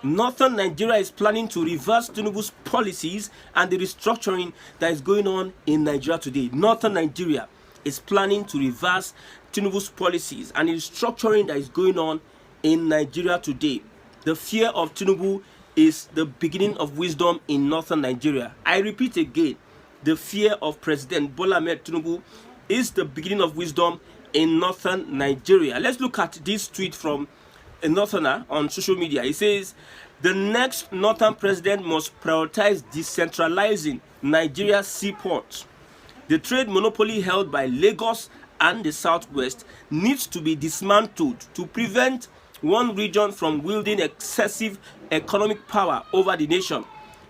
Northern Nigeria is planning to reverse Tinubu's policies and the restructuring that is going on in Nigeria today. Northern Nigeria is planning to reverse Tinubu's policies and the restructuring that is going on in Nigeria today. The fear of Tinubu is the beginning of wisdom in Northern Nigeria. I repeat again, the fear of President Bola Ahmed Tinubu is the beginning of wisdom in Northern Nigeria. Let's look at this tweet from a Northerner on social media. He says, the next Northern president must prioritize decentralizing Nigeria's seaports. The trade monopoly held by Lagos and the Southwest needs to be dismantled to prevent one region from wielding excessive economic power over the nation.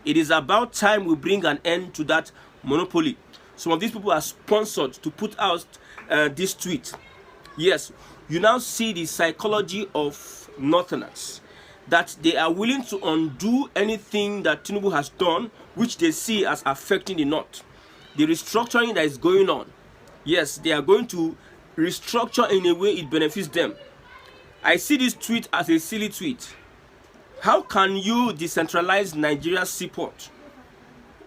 It is about time we bring an end to that monopoly. Some of these people are sponsored to put out this tweet. Yes, you now see the psychology of Northerners, that they are willing to undo anything that Tinubu has done, which they see as affecting the North. The restructuring that is going on, yes, they are going to restructure in a way it benefits them. I see this tweet as a silly tweet. How can you decentralize Nigeria's seaport?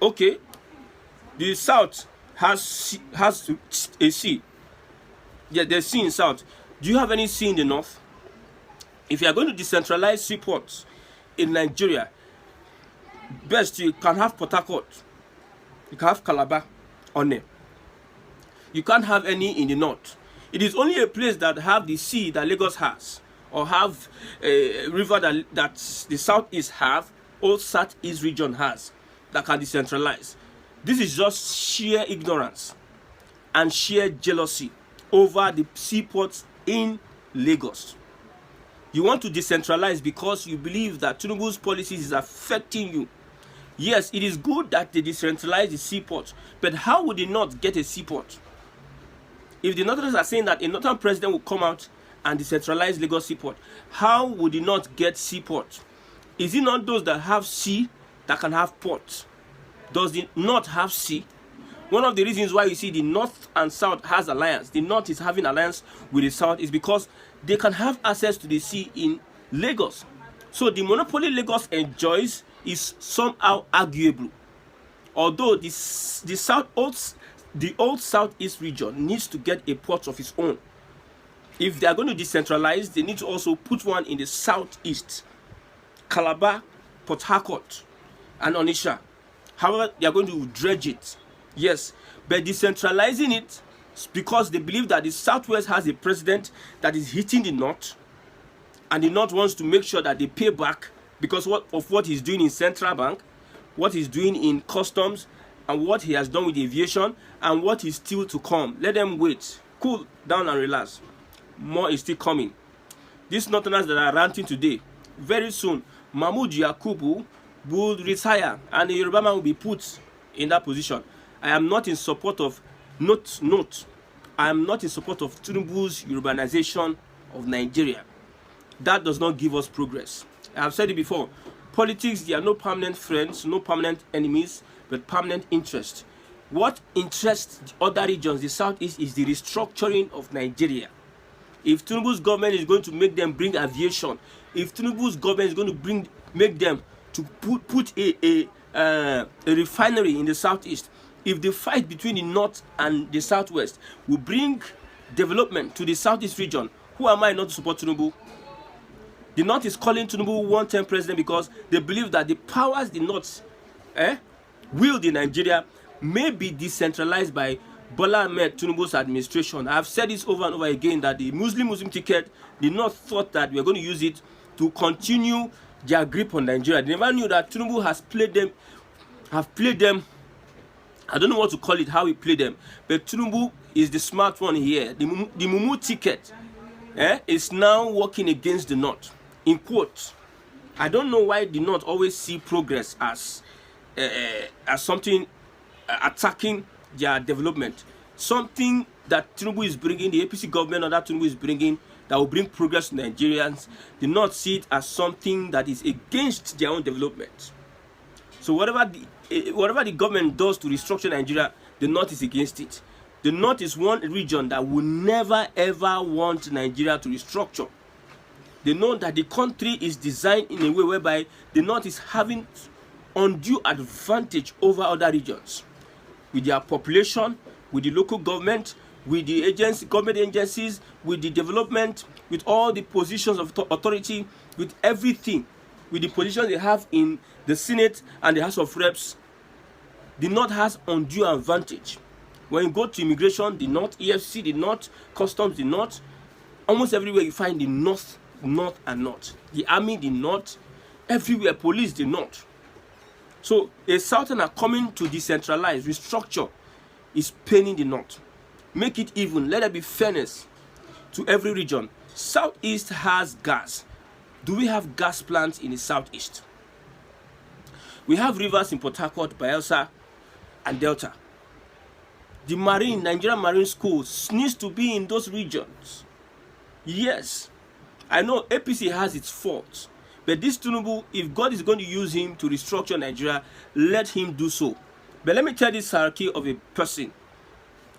Okay, the South has a sea. Yeah, there's sea in South. Do you have any sea in the North? If you are going to decentralize seaports in Nigeria, best you can have Port Harcourt, you can have Calabar on there. You can't have any in the North. It is only a place that have the sea that Lagos has, or have a river that the Southeast have, or Southeast region has, that can decentralize. This is just sheer ignorance and sheer jealousy over the seaports in Lagos. You want to decentralize because you believe that Tinubu's policies is affecting you. Yes, it is good that they decentralize the seaport, but how would they not get a seaport? If the Northerners are saying that a Northern president will come out and decentralize Lagos seaport, how would he not get seaport? Is it not those that have sea that can have port? Does it not have sea? One of the reasons why you see the North and South has alliance, the North is having alliance with the South, is because they can have access to the sea in Lagos. So the monopoly Lagos enjoys is somehow arguable. Although the old Southeast region needs to get a port of its own. If they are going to decentralize, they need to also put one in the Southeast. Calabar, Port Harcourt, and Onitsha. However, they are going to dredge it. Yes, but decentralizing it because they believe that the Southwest has a president that is hitting the North, and the North wants to make sure that they pay back because of what he's doing in Central Bank, what he's doing in customs, and what he has done with aviation, and what is still to come. Let them wait, cool down and relax. More is still coming. These Northerners that are ranting today, very soon, Mahmoud Yakubu will retire, and the Yoruba man will be put in that position. I am not in support of I am not in support of Tinubu's urbanization of Nigeria. That does not give us progress. I have said it before. Politics, there are no permanent friends, no permanent enemies, but permanent interest. What interests the other regions, the Southeast, is the restructuring of Nigeria. If Tinubu's government is going to make them bring aviation, if Tinubu's government is going to make them to put a refinery in the Southeast, if the fight between the North and the Southwest will bring development to the Southeast region, who am I not to support Tinubu? The North is calling Tinubu one-term president because they believe that the powers the North wield in Nigeria may be decentralized by Bola Ahmed Tinubu's administration. I've said this over and over again that the Muslim ticket, the North thought that we are going to use it to continue their grip on Nigeria. They never knew that Tinubu has played them, I don't know what to call it, how he played them, but Tinubu is the smart one here. The Mumu ticket is now working against the North. In quotes, I don't know why the North always see progress as something attacking their development. Something that Tinubu is bringing, the APC government or that Tinubu is bringing, that will bring progress to Nigerians, do not see it as something that is against their own development. So whatever the government does to restructure Nigeria, the North is against it. The North is one region that will never ever want Nigeria to restructure. They know that the country is designed in a way whereby the North is having undue advantage over other regions with their population, with the local government, with the government agencies, with the development, with all the positions of authority, with everything, with the positions they have in the Senate and the House of Reps. The North has undue advantage. When you go to immigration, the North, EFCC, the North, customs, the North, almost everywhere you find the North, and North. The army, the North, everywhere, police, the North. So a Southerner coming to decentralize, restructure, is paining the North. Make it even. Let there be fairness to every region. Southeast has gas. Do we have gas plants in the Southeast? We have rivers in Port Harcourt, Byell, and Delta. The Nigerian Marine schools needs to be in those regions. Yes, I know APC has its faults, but this Tinubu, if God is going to use him to restructure Nigeria, let him do so. But let me tell this hierarchy of a person.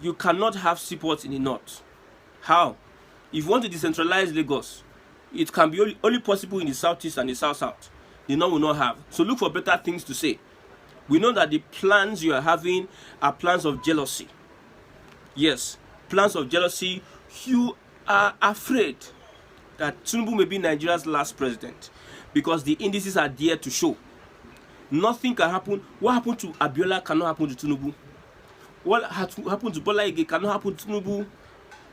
You cannot have seaports in the North. How? If you want to decentralize Lagos, it can be only possible in the Southeast and the South-South. The North will not have. So look for better things to say. We know that the plans you are having are plans of jealousy. Yes, plans of jealousy. You are afraid that Tinubu may be Nigeria's last president because the indices are there to show. Nothing can happen. What happened to Abiola cannot happen to Tinubu. What happened to Bola Ige cannot happen to Tinubu.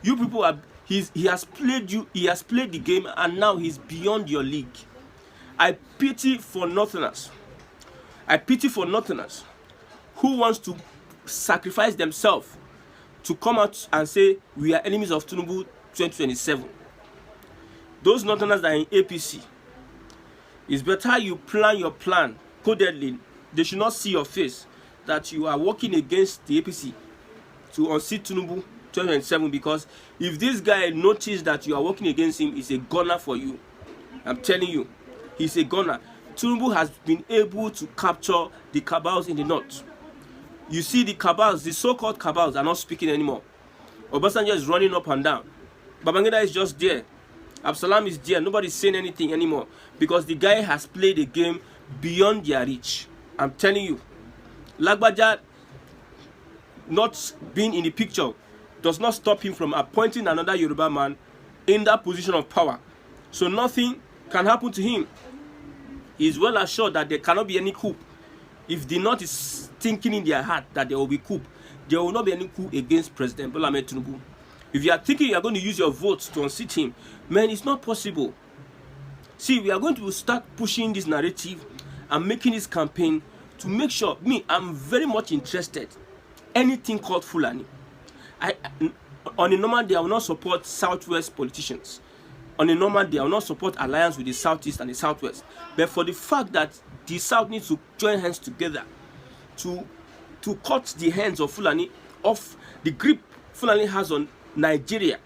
You people are. He has played you. He has played the game, and now he's beyond your league. I pity for Northerners. I pity for Northerners who wants to sacrifice themselves to come out and say we are enemies of Tinubu 2027. Those Northerners that are in APC, it's better you plan your plan codedly. They should not see your face that you are working against the APC to unseat Tinubu 2027, because if this guy notices that you are working against him, he's a gunner for you. I'm telling you, he's a gunner. Tinubu has been able to capture the cabals in the North. You see the cabals, the so-called cabals are not speaking anymore. Obasanjo is running up and down. Babangida is just there. Absalam is there. Nobody's saying anything anymore because the guy has played a game beyond their reach. I'm telling you. Lagbaja not being in the picture does not stop him from appointing another Yoruba man in that position of power. So nothing can happen to him. He is well assured that there cannot be any coup. If the North is thinking in their heart that there will be coup, there will not be any coup against President Bola Ahmed Tinubu. If you are thinking you are going to use your votes to unseat him, man, it's not possible. See, we are going to start pushing this narrative and making this campaign to make sure, I'm very much interested. Anything called Fulani. On a normal day, I will not support Southwest politicians. On a normal day, I will not support alliance with the Southeast and the Southwest. But for the fact that the South needs to join hands together to cut the hands of Fulani off the grip Fulani has on Nigeria,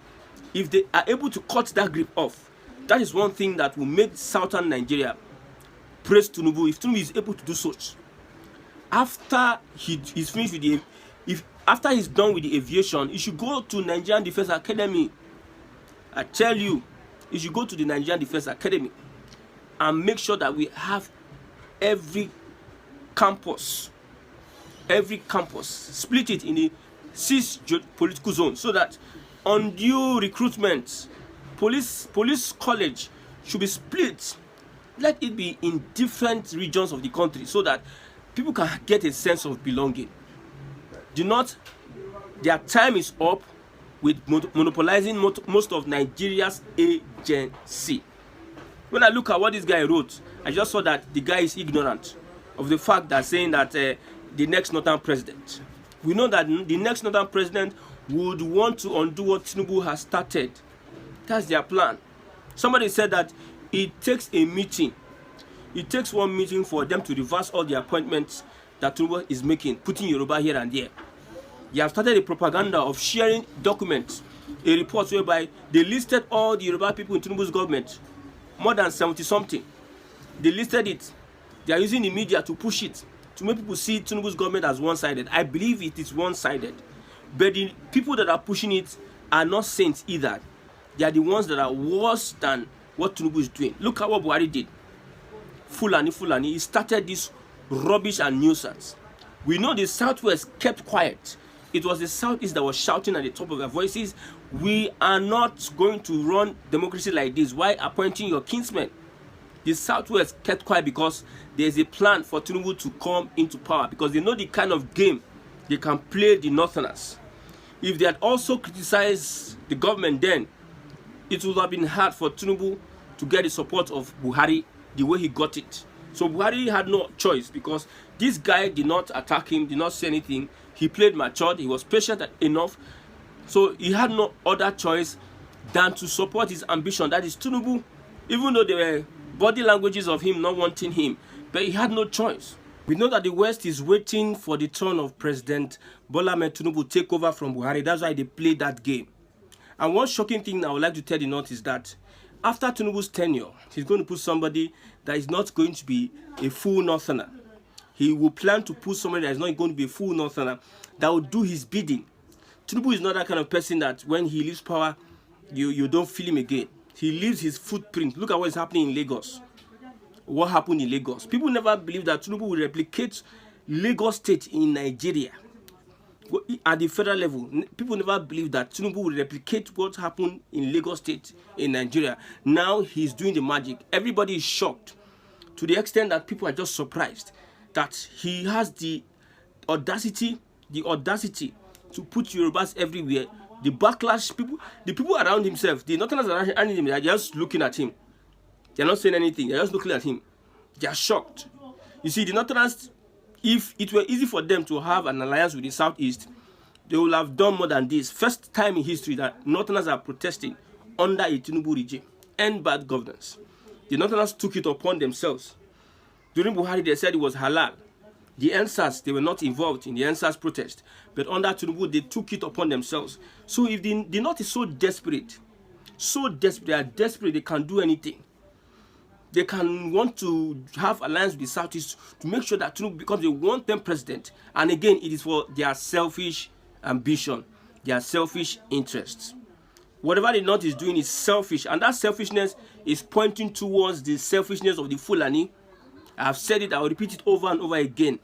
if they are able to cut that grip off, that is one thing that will make southern Nigeria praise Tinubu. If Tinubu is able to do such, after he's finished with after he's done with the aviation, he should go to Nigerian Defense Academy. I tell you, he should go to the Nigerian Defense Academy and make sure that we have every campus, split it in the 6 political zones so that undue recruitment, police college should be split. Let it be in different regions of the country so that people can get a sense of belonging. Their time is up with monopolizing most of Nigeria's agency. When I look at what this guy wrote, I just saw that the guy is ignorant of the fact that saying that the next northern president. We know that the next northern president would want to undo what Tinubu has started. That's their plan. Somebody said that it takes a meeting. It takes one meeting for them to reverse all the appointments that Tinubu is making, putting Yoruba here and there. They have started a propaganda of sharing documents, a report whereby they listed all the Yoruba people in Tinubu's government, more than 70-something. They listed it. They are using the media to push it, to make people see Tinubu's government as one-sided. I believe it is one-sided. But the people that are pushing it are not saints either. They are the ones that are worse than what Tinubu is doing. Look at what Buhari did. Fulani, he started this rubbish and nuisance. We know the Southwest kept quiet. It was the Southeast that was shouting at the top of their voices, we are not going to run democracy like this. Why appointing your kinsmen? The Southwest kept quiet because there's a plan for Tinubu to come into power, because they know the kind of game they can play the Northerners. If they had also criticized the government then, it would have been hard for Tinubu to get the support of Buhari the way he got it. So Buhari had no choice, because this guy did not attack him, did not say anything. He played matured, he was patient enough. So he had no other choice than to support his ambition, that is Tinubu, even though there were body languages of him not wanting him, but he had no choice. We know that the West is waiting for the turn of President Bola Ahmed Tinubu take over from Buhari. That's why they played that game. And one shocking thing I would like to tell the North is that after Tinubu's tenure, he's going to put somebody that is not going to be a full Northerner. He will plan to put somebody that is not going to be a full Northerner, that will do his bidding. Tinubu is not that kind of person that when he leaves power, you don't feel him again. He leaves his footprint. Look at what is happening in Lagos. What happened in Lagos? People never believed that Tinubu will replicate Lagos State in Nigeria. At the federal level, people never believed that Tinubu will replicate what happened in Lagos State in Nigeria. Now he's doing the magic. Everybody is shocked, to the extent that people are just surprised that he has the audacity to put Yorubas everywhere. The backlash, the people around himself, the Northerners around him, they are just looking at him. They are not saying anything. They are just looking at him. They are shocked. You see, the Northerners, if it were easy for them to have an alliance with the Southeast, they would have done more than this. First time in history that Northerners are protesting under a Tinubu regime. End bad governance. The Northerners took it upon themselves. During Buhari, they said it was halal. The NSAS, they were not involved in the NSAS protest. But under Tinubu, they took it upon themselves. So if the North is so desperate, they are desperate, they can do anything. They can want to have alliance with the Southeast to make sure that Tinubu becomes a one-term president. And again, it is for their selfish ambition, their selfish interests. Whatever the North is doing is selfish, and that selfishness is pointing towards the selfishness of the Fulani. I've said it, I'll repeat it over and over again.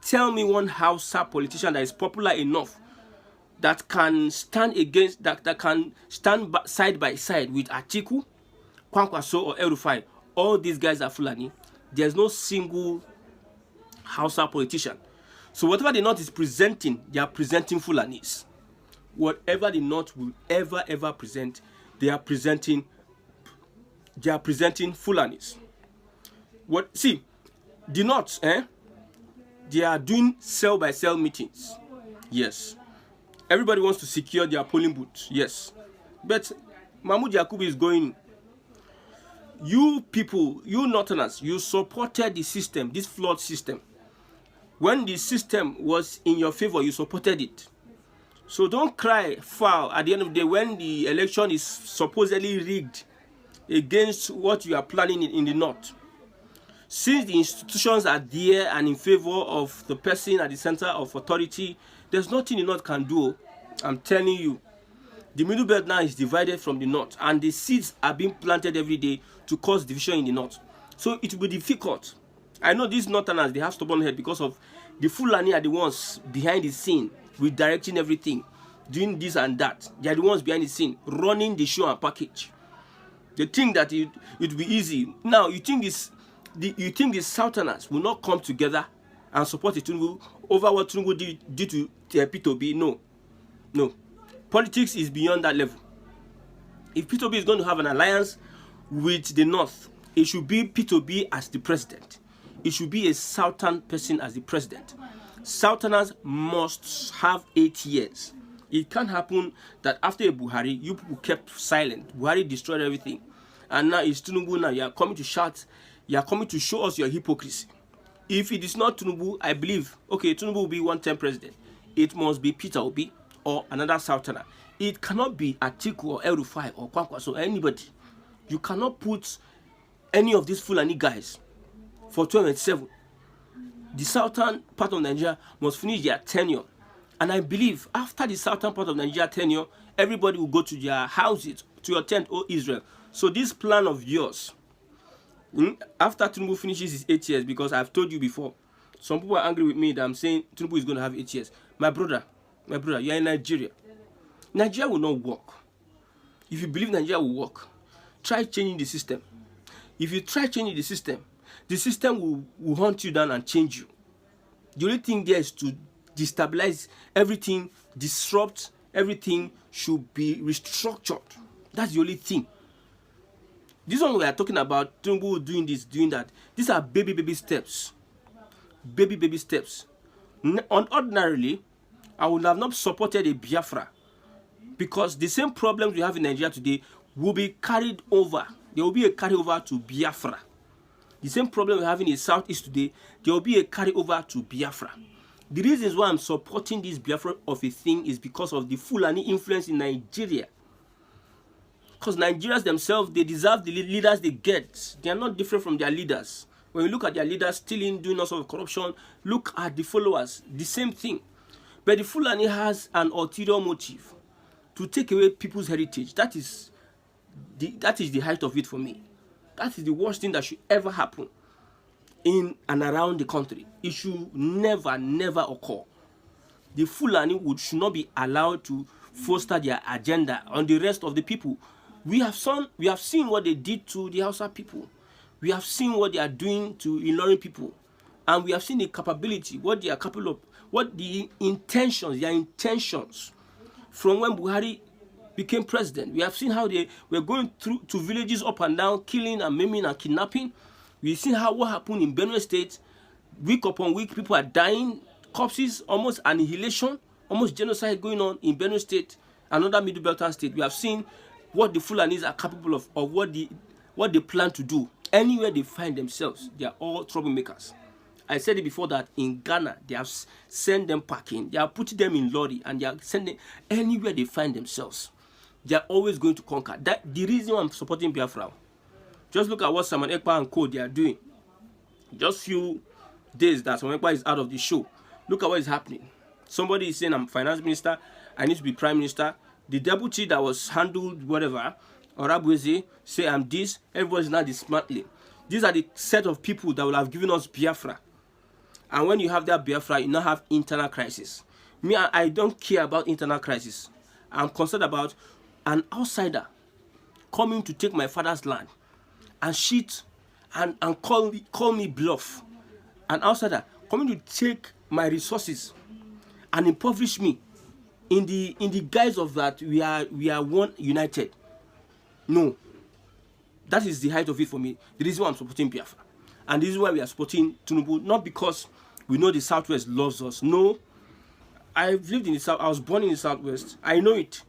Tell me one Hausa politician that is popular enough that can stand against, that can stand side by side with Atiku, Kwankwaso, or El-Rufai. All these guys are Fulani. There's no single Hausa politician. So whatever the North is presenting, they are presenting Fulanis. Whatever the North will ever present, they are presenting Fulanis. See, the North, they are doing cell by cell meetings. Yes. Everybody wants to secure their polling booth. Yes. But Mahmoud Yakubu is going. You people, you Northerners, you supported the system, this flawed system. When the system was in your favor, you supported it. So don't cry foul at the end of the day when the election is supposedly rigged against what you are planning in the North. Since the institutions are there and in favor of the person at the center of authority, there's nothing the North can do. I'm telling you. The Middle Belt now is divided from the North, and the seeds are being planted every day to cause division in the North. So it will be difficult. I know these Northerners, they have stubborn head because of the Fulani are the ones behind the scene, redirecting everything, doing this and that. They are the ones behind the scene, running the show and package. They think that it will be easy. Now, you think the Southerners will not come together and support Tinubu over what Tinubu did to P2B? No. Politics is beyond that level. If P2B is going to have an alliance with the North, it should be P2B as the president. It should be a Southern person as the president. Southerners must have 8 years. It can't happen that after a Buhari, you people kept silent. Buhari destroyed everything. And now it's Tinubu now. You are coming to shout. You are coming to show us your hypocrisy. If it is not Tinubu, I believe, okay, Tinubu will be one-term president. It must be Peter Obi or another Southerner. It cannot be Atiku or El-Rufai or Kwankwaso or anybody. You cannot put any of these Fulani guys for 2027. The southern part of Nigeria must finish their tenure. And I believe after the southern part of Nigeria tenure, everybody will go to their houses, to your tent, O Israel, So this plan of yours, after Tinubu finishes his 8 years, because I've told you before, some people are angry with me that I'm saying Tinubu is going to have 8 years. My brother, you're in Nigeria. Nigeria will not work. If you believe Nigeria will work, try changing the system. If you try changing the system will hunt you down and change you. The only thing there is to destabilize everything, disrupt everything, should be restructured. That's the only thing. This one we are talking about, Tinubu doing this, doing that. These are baby steps. Baby steps. Ordinarily, I would have not supported a Biafra, because the same problems we have in Nigeria today will be carried over. There will be a carryover to Biafra. The same problem we're having in Southeast today, there will be a carryover to Biafra. The reasons why I'm supporting this Biafra of a thing is because of the Fulani influence in Nigeria. Because Nigerians themselves, they deserve the leaders they get. They are not different from their leaders. When you look at their leaders stealing, doing all sorts of corruption, look at the followers, the same thing. But the Fulani has an ulterior motive to take away people's heritage. That is the height of it for me. That is the worst thing that should ever happen in and around the country. It should never occur. The Fulani should not be allowed to foster their agenda on the rest of the people. We have seen what they did to the Hausa people. We have seen what they are doing to Ilorin people. And we have seen the capability, what they are capable of, what their intentions from when Buhari became president. We have seen how they were going through to villages up and down, killing and maiming and kidnapping. We've seen what happened in Benue State. Week upon week, people are dying, corpses, almost annihilation, almost genocide going on in Benue State, another Middle Beltan state. We have seen what the Fulanis are capable of what they plan to do. Anywhere they find themselves, they are all troublemakers. I said it before that in Ghana, they have sent them packing, they are putting them in lorry, and they are sending anywhere they find themselves. They are always going to conquer. That the reason why I'm supporting Biafra. Just look at what Simon Ekpa and co they are doing. Just few days that Simon Ekpa is out of the show. Look at what is happening. Somebody is saying, I'm finance minister, I need to be prime minister. The deputy that was handled whatever, or Abueze, say I'm this, everybody's now dismantling. These are the set of people that will have given us Biafra. And when you have that Biafra, you now have internal crisis. Me, I don't care about internal crisis. I'm concerned about an outsider coming to take my father's land and shit and call me bluff. An outsider coming to take my resources and impoverish me in the guise of that we are one united. No. That is the height of it for me. The reason why I'm supporting Biafra. And this is why we are supporting Tinubu, not because we know the Southwest loves us. No. I've lived in the South. I was born in the Southwest. I know it.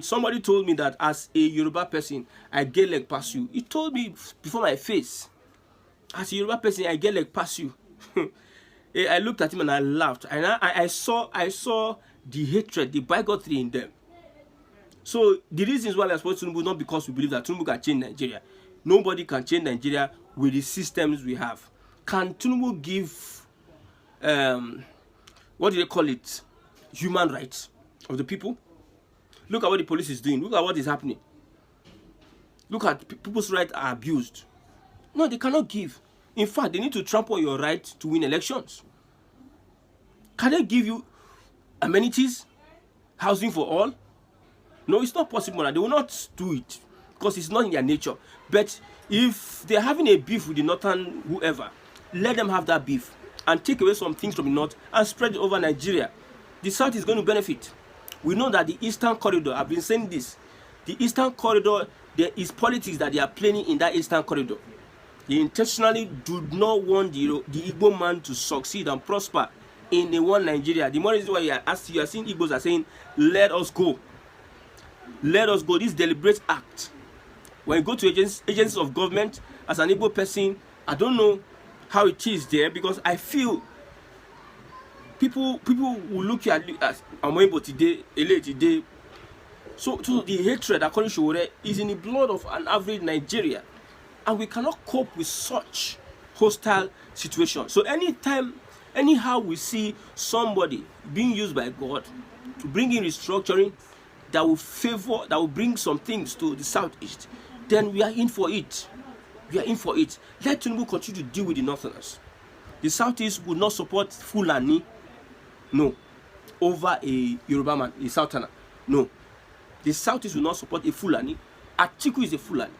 Somebody told me that as a Yoruba person, I get like past you. He told me before my face. As a Yoruba person, I get like past you. I looked at him and I laughed. And I saw the hatred, the bigotry in them. So the reasons why we are supporting Tinubu, not because we believe that Tinubu can change Nigeria. Nobody can change Nigeria with the systems we have. Can Tinubu give, what do they call it, human rights of the people? Look at what the police is doing. Look at what is happening. Look at people's rights are abused. No, they cannot give. In fact, they need to trample your right to win elections. Can they give you amenities, housing for all? No, it's not possible. They will not do it because it's not in their nature. But if they're having a beef with the northern whoever, let them have that beef and take away some things from the north and spread it over Nigeria. The south is going to benefit. We know that the Eastern Corridor, I've been saying this, the Eastern Corridor, there is politics that they are playing in that Eastern Corridor. They intentionally do not want the Igbo man to succeed and prosper in a one Nigeria. The more reason why you are seeing Igbos are saying, let us go. Let us go. This deliberate act. When you go to agencies of government, as an Igbo person, I don't know how it is there because I feel people will look at you as Amoibo today, Ele today. So the hatred, according to Shore, is in the blood of an average Nigeria. And we cannot cope with such hostile situations. So anyhow we see somebody being used by God to bring in restructuring that will bring some things to the Southeast, then we are in for it. We are in for it. Let Tinubu continue to deal with the Northerners. The Southeast would not support Fulani, no, over a Yoruba man, a Southerner, no. The Southeast will not support a Fulani. Atiku is a Fulani.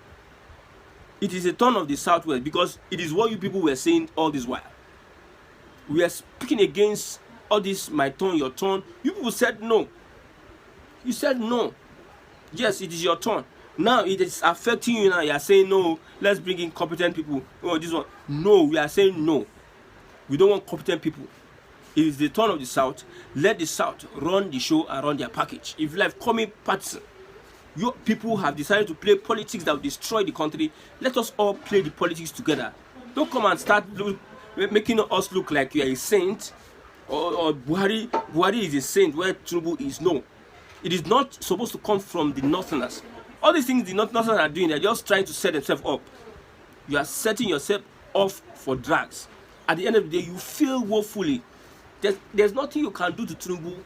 It is a turn of the Southwest because it is what you people were saying all this while. We are speaking against all this, my turn, your turn. You people said no. You said no. Yes, it is your turn. Now it is affecting you now. You are saying no, let's bring in competent people. Oh, this one. No, we are saying no. We don't want competent people. It is the turn of the South. Let the South run the show and run their package. If you like, call me partisan. You people have decided to play politics that will destroy the country. Let us all play the politics together. Don't come and start making us look like you are a saint or Buhari is a saint where Tinubu is. No. It is not supposed to come from the Northerners. All these things the Northerners are doing, they're just trying to set themselves up. You are setting yourself off for drags. At the end of the day, you feel woefully. There's nothing you can do to Tinubu.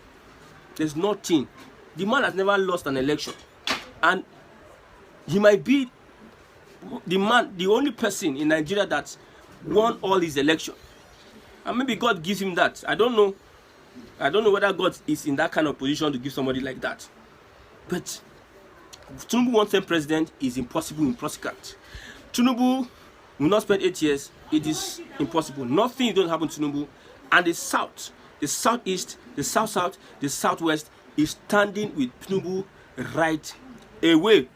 There's nothing. The man has never lost an election. And he might be the only person in Nigeria that won all his election. And maybe God gives him that. I don't know. I don't know whether God is in that kind of position to give somebody like that. But Tinubu once term president is impossible in Prosecant. Tinubu will not spend 8 years. It is impossible. Nothing is going to happen to Tinubu. And the South, the Southeast, the South-South, the Southwest is standing with Tinubu right away.